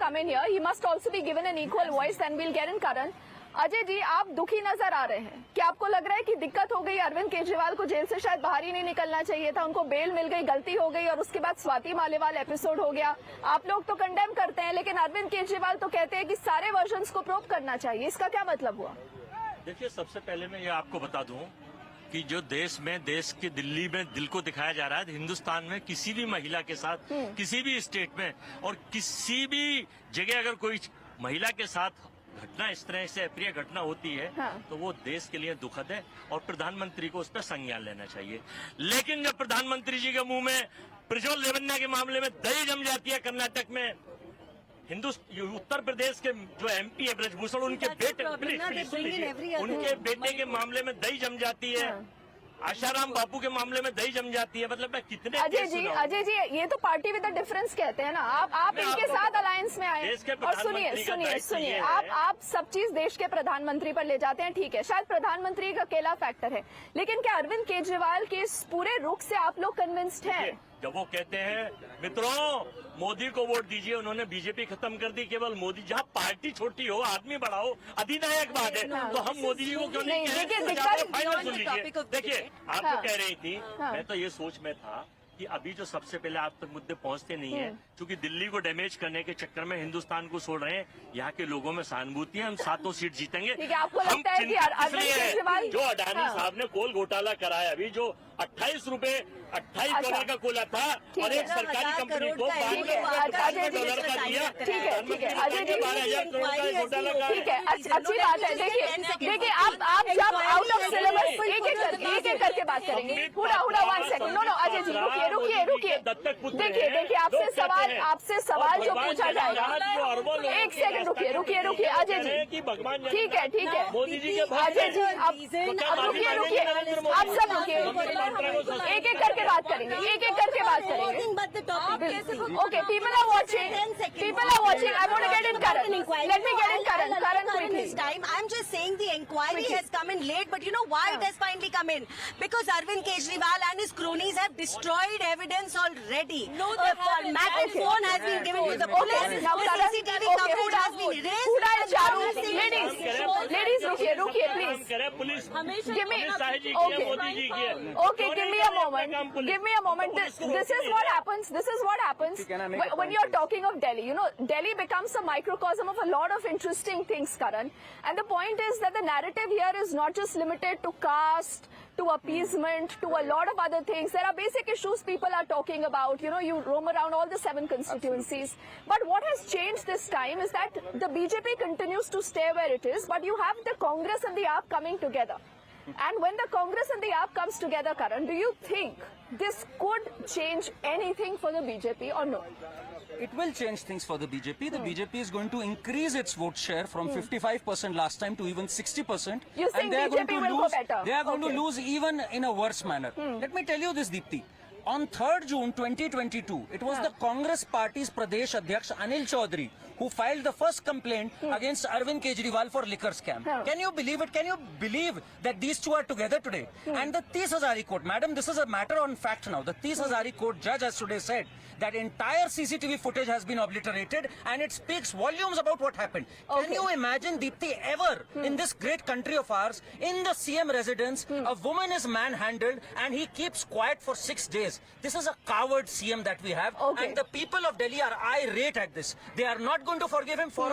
come in here. He must also be given an equal voice, and we'll get in Karan. Ajay ji, आप दुखी नजर आ रहे हैं। क्या आपको लग रहा है कि दिक्कत हो गई? अरविंद केजरीवाल को जेल से शायद बाहर ही नहीं निकलना चाहिए था, उनको बेल मिल गई, गलती हो गई, और उसके बाद स्वाति मालेवाल एपिसोड हो गया। आप लोग तो कंडेम करते हैं, लेकिन अरविंद केजरीवाल तो कहते हैं कि सारे वर्जन्स को प्रूव करना चाहिए। इसका क्या मतलब हुआ? देखिए, सबसे पहले मैं ये आपको बता दूं कि जो देश की दिल्ली में दिल को दिखाया जा रहा है, हिंदुस्तान में किसी भी महिला के साथ, किसी भी स्टेट में और किसी भी जगह अगर कोई महिला के साथ घटना इस तरह से अप्रिय घटना होती है, तो वो देश के लिए दुखद है और प्रधानमंत्री को उस पर संज्ञान लेना चाहिए। लेकिन जब प्रधानमंत्री जी के मुंह में प्रज्वल रेवन्ना के मामले में दही जम जाती है, कर्नाटक में उत्तर प्रदेश के जो एमपी है ब्रजभूषण, उनके बेटे के मामले में दही जम जाती है, आशाराम बापू के मामले में दही जम जाती है, मतलब मैं कितने अजय जी, ये तो पार्टी विद अ डिफरेंस कहते हैं ना। आप इनके साथ अलायंस में आए और सुनिए, आप सब चीज देश के प्रधानमंत्री पर ले जाते हैं, ठीक है, शायद प्रधानमंत्री का अकेला फैक्टर है, लेकिन क्या अरविंद केजरीवाल के इस पूरे रुख से आप लोग कन्विंस्ड हैं? जब वो कहते हैं मित्रों मोदी को वोट दीजिए, उन्होंने बीजेपी खत्म कर दी, केवल मोदी, जहाँ पार्टी छोटी हो आदमी बड़ा हो, अधिनायक बात है, तो हम मोदी जी को क्यों नहीं कह रहे? देखिए, आप जो कह रही थी, मैं तो ये सोच में था कि अभी जो सबसे पहले आप तक मुद्दे पहुंचते नहीं है, क्योंकि दिल्ली को डैमेज करने के चक्कर में हिंदुस्तान को छोड़ रहे हैं। यहाँ के लोगों में सहानुभूति है, हम 7 सीट जीतेंगे। आपको लगता है कि जो अडानी साहब ने कोल घोटाला कराया, अभी जो 28 डॉलर का कोला था और एक सरकारी कंपनी को $12 का दिया, ठीक है अजय जी, 12,000 करोड़ का घोटाला का, ठीक है, अच्छी बात है। देखिए आप जब आउट ऑफ सिलेबस एक एक करके बात करेंगे। पूरा 1 सेकंड, नो अजय जी, रुकिए। देखिए आपसे सवाल जो पूछा जाएगा, 1 सेकंड रुकिए अजय जी, ठीक है मोदी जी के अजय जी, अब रुकिए, आप सब रुकिए, एक एक करके बात करेंगे। Okay, people are watching. I want to get in Karan. Let me get in Karan. Karan, quickly. I'm just saying the inquiry has come in late, but you know why it has finally come in? Because Arvind Kejriwal and his cronies have destroyed evidence already. No, phone has been given to the police. Now, Karan, CCTV coverage has been erased. Huda and Charu, ladies, रुकिए, please. Police Give me, Modi ji की, okay, give me a moment. This is what happens when you're talking of Delhi. You know, Delhi becomes a microcosm of a lot of interesting things, Karan. And the point is that the narrative here is not just limited to caste, to appeasement, to a lot of other things. There are basic issues people are talking about. You know, you roam around all the 7 constituencies. But what has changed this time is that the BJP continues to stay where it is, but you have the Congress and the AAP coming together. And when the Congress and the AAP comes together, Karan, do you think this could change anything for the BJP or no? It will change things for the BJP. The BJP is going to increase its vote share from 55% last time to even 60%. You think BJP will go better? They are going to lose even in a worse manner. Let me tell you this, Deepti. On 3rd June 2022, it was the Congress Party's Pradesh Adhyaksh Anil Chaudhary who filed the first complaint against Arvind Kejriwal for liquor scam. Can you believe it? Can you believe that these two are together today? And the 30 Hazari court, madam, this is a matter on fact now. The 30 Hazari court judge has today said that entire CCTV footage has been obliterated and it speaks volumes about what happened. Can you imagine, Deepti, ever in this great country of ours, in the CM residence, a woman is manhandled and he keeps quiet for 6 days. This is a coward CM that we have, and the people of Delhi are irate at this. They are not going to forgive him for